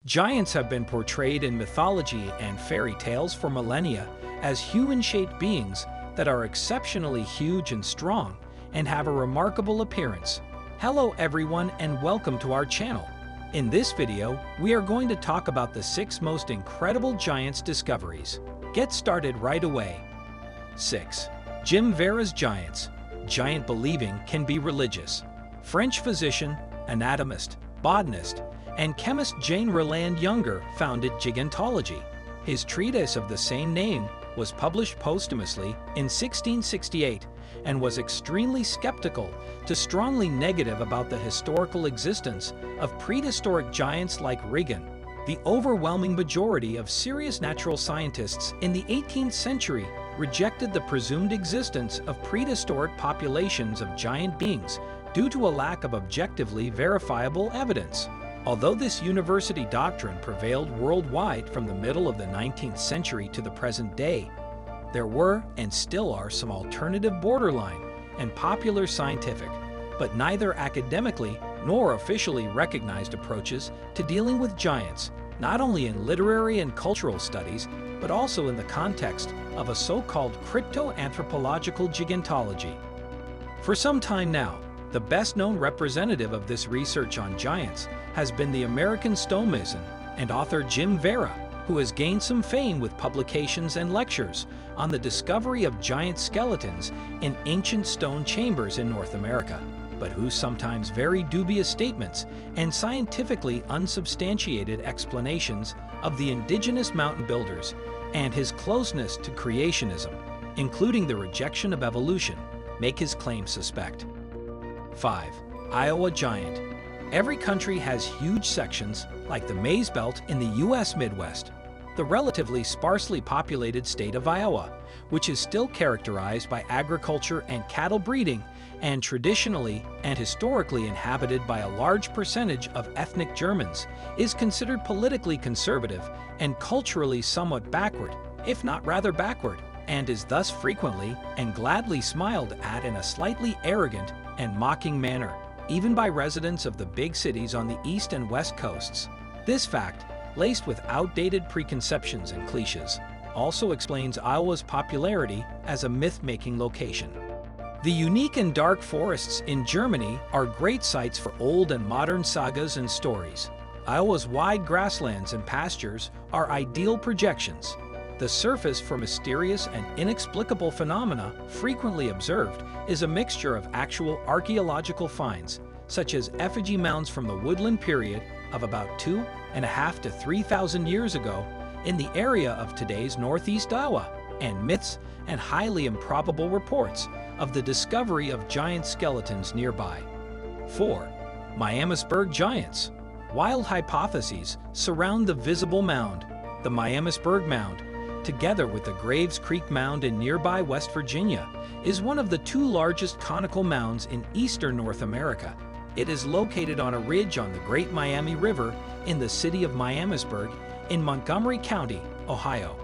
Giants have been portrayed in mythology and fairy tales for millennia as human-shaped beings that are exceptionally huge and strong and have a remarkable appearance. Hello everyone and welcome to our channel. In this video, we are going to talk about the 6 most incredible Giants discoveries. Get started right away. 6. Veras Giants. Giant believing can be religious. French physician, anatomist, botanist, and chemist Jean Roland Younger founded gigantology. His treatise of the same name was published posthumously in 1668 and was extremely skeptical to strongly negative about the historical existence of prehistoric giants like Regan. The overwhelming majority of serious natural scientists in the 18th century rejected the presumed existence of prehistoric populations of giant beings due to a lack of objectively verifiable evidence. Although this university doctrine prevailed worldwide from the middle of the 19th century to the present day, there were and still are some alternative borderline and popular scientific, but neither academically nor officially recognized approaches to dealing with giants, not only in literary and cultural studies, but also in the context of a so-called crypto-anthropological gigantology. For some time now, the best-known representative of this research on giants has been the American stonemason and author Jim Vera, who has gained some fame with publications and lectures on the discovery of giant skeletons in ancient stone chambers in North America, but whose sometimes very dubious statements and scientifically unsubstantiated explanations of the indigenous mountain builders and his closeness to creationism, including the rejection of evolution, make his claim suspect. 5. Iowa Giant. Every country has huge sections, like the Maize Belt in the U.S. Midwest, the relatively sparsely populated state of Iowa, which is still characterized by agriculture and cattle breeding, and traditionally and historically inhabited by a large percentage of ethnic Germans, is considered politically conservative and culturally somewhat backward, if not rather backward, and is thus frequently and gladly smiled at in a slightly arrogant and mocking manner, even by residents of the big cities on the east and west coasts. This fact, laced with outdated preconceptions and cliches, also explains Iowa's popularity as a myth-making location. The unique and dark forests in Germany are great sites for old and modern sagas and stories. Iowa's wide grasslands and pastures are ideal projections. The surface for mysterious and inexplicable phenomena frequently observed is a mixture of actual archaeological finds, such as effigy mounds from the woodland period of about 2,500 to 3,000 years ago in the area of today's northeast Iowa, and myths and highly improbable reports of the discovery of giant skeletons nearby. 4. Miamisburg Giants. Wild hypotheses surround the visible mound. The Miamisburg Mound, together with the Graves Creek Mound in nearby West Virginia, is one of the 2 largest conical mounds in eastern North America. It is located on a ridge on the Great Miami River in the city of Miamisburg in Montgomery County, Ohio.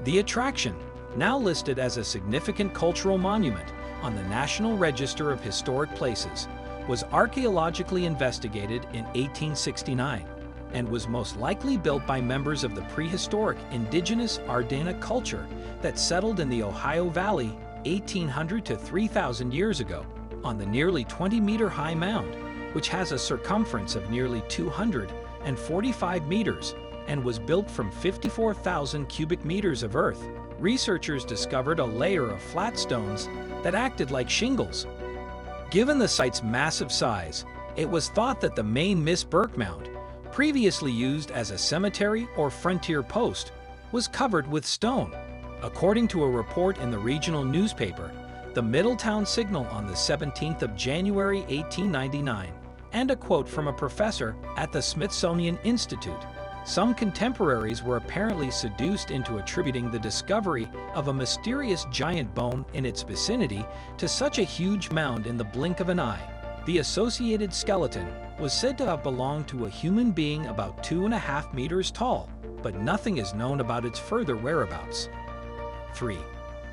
The attraction, now listed as a significant cultural monument on the National Register of Historic Places, was archaeologically investigated in 1869. And was most likely built by members of the prehistoric indigenous Ardena culture that settled in the Ohio Valley 1,800 to 3,000 years ago on the nearly 20-meter-high mound, which has a circumference of nearly 245 meters and was built from 54,000 cubic meters of earth. Researchers discovered a layer of flat stones that acted like shingles. Given the site's massive size, it was thought that the main Miamisburg Mound, previously used as a cemetery or frontier post, was covered with stone. According to a report in the regional newspaper, the Middletown Signal on the 17th of January 1899, and a quote from a professor at the Smithsonian Institute, some contemporaries were apparently seduced into attributing the discovery of a mysterious giant bone in its vicinity to such a huge mound in the blink of an eye. The associated skeleton was said to have belonged to a human being about 2.5 meters tall, but nothing is known about its further whereabouts. 3.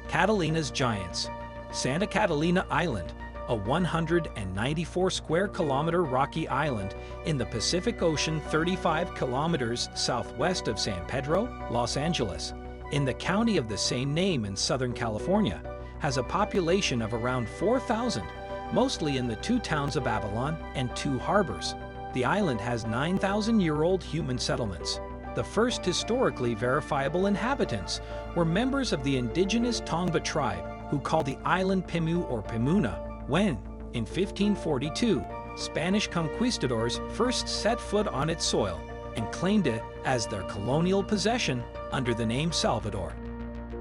Catalinas Giants. Santa Catalina Island, a 194 square kilometer rocky island in the Pacific Ocean 35 kilometers southwest of San Pedro, Los Angeles, in the county of the same name in Southern California, has a population of around 4,000, mostly in the two towns of Avalon and two harbors. The island has 9,000-year-old human settlements. The first historically verifiable inhabitants were members of the indigenous Tongva tribe who called the island Pimu or Pimuna when, in 1542, Spanish conquistadors first set foot on its soil and claimed it as their colonial possession under the name Salvador.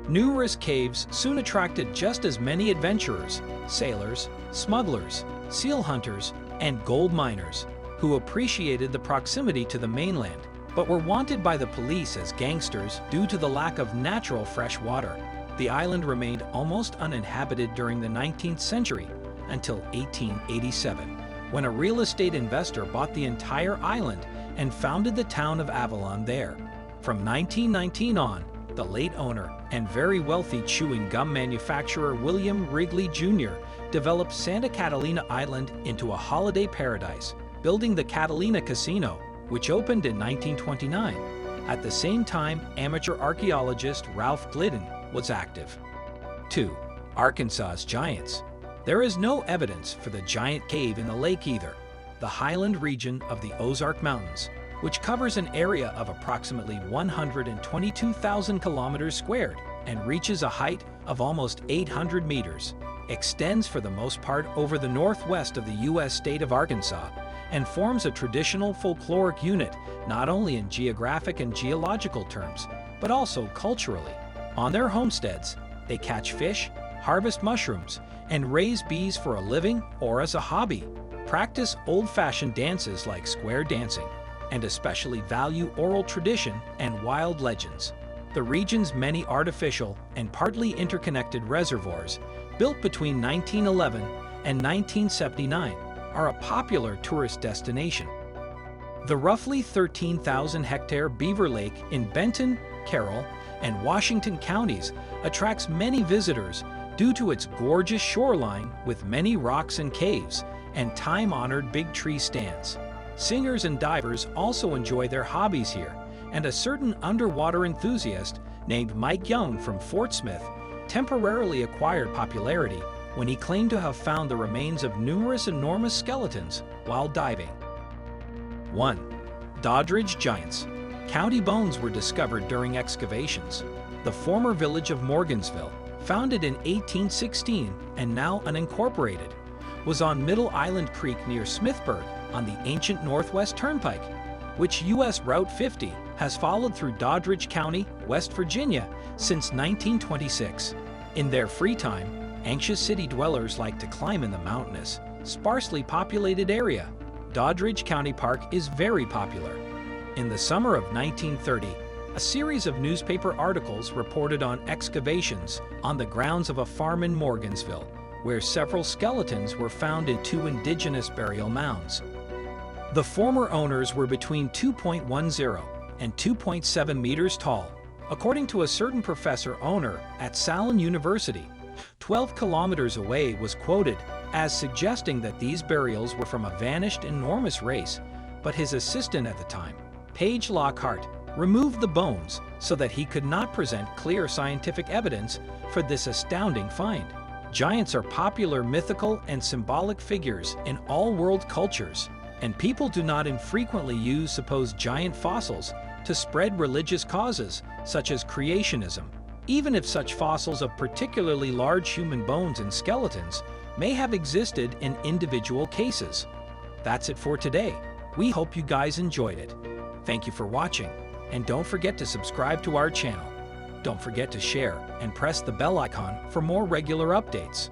Numerous caves soon attracted just as many adventurers, sailors, smugglers, seal hunters, and gold miners who appreciated the proximity to the mainland, but were wanted by the police as gangsters due to the lack of natural fresh water. The island remained almost uninhabited during the 19th century until 1887, when a real estate investor bought the entire island and founded the town of Avalon there. From 1919 on, the late owner and very wealthy chewing gum manufacturer William Wrigley Jr. developed Santa Catalina Island into a holiday paradise, building the Catalina Casino, which opened in 1929. At the same time, amateur archaeologist Ralph Glidden was active. 2. Arkansas's Giants. There is no evidence for the giant cave in the lake either. The highland region of the Ozark Mountains, which covers an area of approximately 122,000 kilometers squared and reaches a height of almost 800 meters, extends for the most part over the northwest of the U.S. state of Arkansas and forms a traditional folkloric unit not only in geographic and geological terms, but also culturally. On their homesteads, they catch fish, harvest mushrooms, and raise bees for a living or as a hobby, practice old-fashioned dances like square dancing, and especially value oral tradition and wild legends. The region's many artificial and partly interconnected reservoirs, built between 1911 and 1979, are a popular tourist destination. The roughly 13,000-hectare Beaver Lake in Benton, Carroll, and Washington counties attracts many visitors due to its gorgeous shoreline with many rocks and caves and time-honored big tree stands. Singers and divers also enjoy their hobbies here, and a certain underwater enthusiast named Mike Young from Fort Smith temporarily acquired popularity when he claimed to have found the remains of numerous enormous skeletons while diving. 1. Doddridge Giants. County bones were discovered during excavations. The former village of Morgansville, founded in 1816 and now unincorporated, was on Middle Island Creek near Smithburg on the ancient Northwest Turnpike, which U.S. Route 50 has followed through Doddridge County, West Virginia, since 1926. In their free time, anxious city dwellers like to climb in the mountainous, sparsely populated area. Doddridge County Park is very popular. In the summer of 1930, a series of newspaper articles reported on excavations on the grounds of a farm in Morgansville, where several skeletons were found in two indigenous burial mounds. The former owners were between 2.10 and 2.7 meters tall, according to a certain professor-owner at Salin University. 12 kilometers away was quoted as suggesting that these burials were from a vanished enormous race, but his assistant at the time, Page Lockhart, removed the bones so that he could not present clear scientific evidence for this astounding find. Giants are popular mythical and symbolic figures in all world cultures, and people do not infrequently use supposed giant fossils to spread religious causes such as creationism, even if such fossils of particularly large human bones and skeletons may have existed in individual cases. That's it for today. We hope you guys enjoyed it. Thank you for watching, and don't forget to subscribe to our channel. Don't forget to share and press the bell icon for more regular updates.